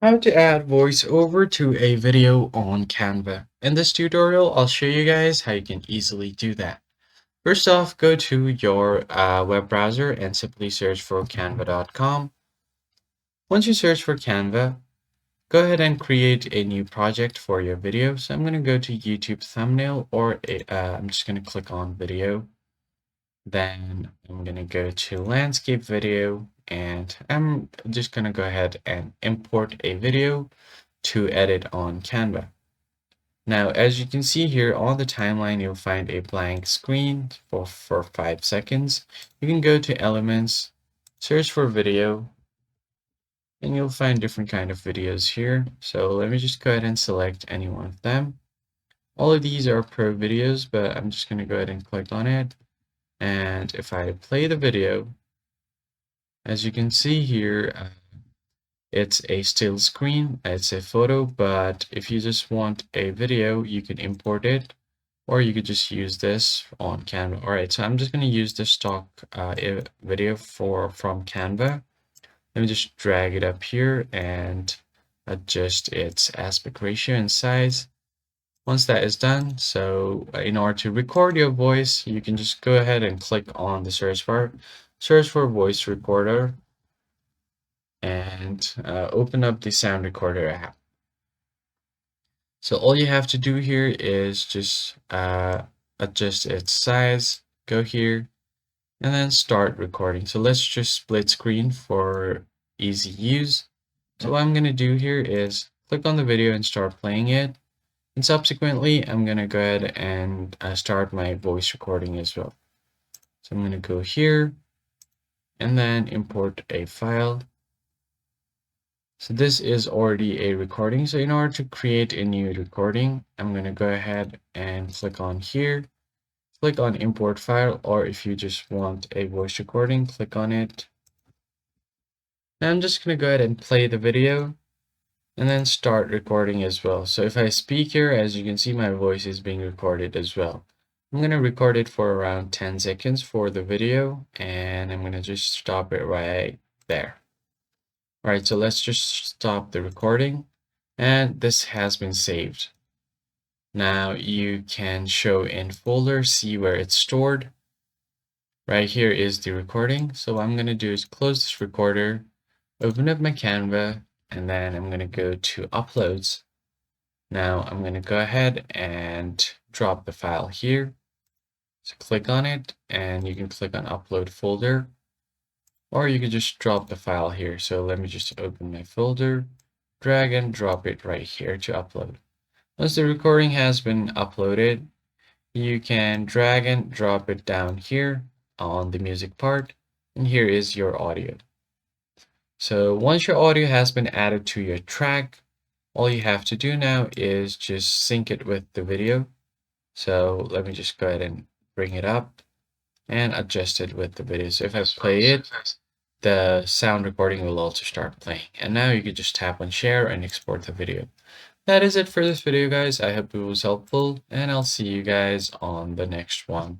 How to add voiceover to a video on Canva. In this tutorial, I'll show you guys how you can easily do that. First off, go to your web browser and simply search for canva.com. Once you search for Canva, go ahead and create a new project for your video. So I'm going to go to YouTube thumbnail I'm just going to click on video. Then I'm going to go to landscape video and I'm just going to go ahead and import a video to edit on Canva. Now, as you can see here on the timeline, you'll find a blank screen for 5 seconds. You can go to elements, search for video, and you'll find different kind of videos here. So let me just go ahead and select any one of them. All of these are pro videos, but I'm just going to go ahead and click on it. And if I play the video, as you can see here, it's a still screen, it's a photo, but if you just want a video, you can import it, or you could just use this on Canva. All right, so I'm just going to use the stock video from Canva. Let me just drag it up here and adjust its aspect ratio and size. Once that is done, so in order to record your voice, you can just go ahead and click on the search bar, search for voice recorder, and open up the sound recorder app. So all you have to do here is just adjust its size, go here, and then start recording. So let's just split screen for easy use. So what I'm going to do here is click on the video and start playing it. And subsequently, I'm going to go ahead and start my voice recording as well. So I'm going to go here and then import a file. So this is already a recording. So in order to create a new recording, I'm going to go ahead and click on here, click on import file, or if you just want a voice recording, click on it. Now I'm just going to go ahead and play the video and then start recording as well. So if I speak here, as you can see, my voice is being recorded as well. I'm going to record it for around 10 seconds for the video, and I'm going to just stop it right there. All right, so let's just stop the recording, and this has been saved. Now you can show in folder, see where it's stored. Right here is the recording. So what I'm going to do is close this recorder, open up my Canva, and then I'm going to go to uploads. Now I'm going to go ahead and drop the file here. So click on it, and you can click on upload folder, or you can just drop the file here. So let me just open my folder, drag and drop it right here to upload. Once the recording has been uploaded, you can drag and drop it down here on the music part, and here is your audio. So once your audio has been added to your track, all you have to do now is just sync it with the video. So let me just go ahead and bring it up and adjust it with the video. So if I play it, the sound recording will also start playing. And now you can just tap on share and export the video. That is it for this video, guys. I hope it was helpful, and I'll see you guys on the next one.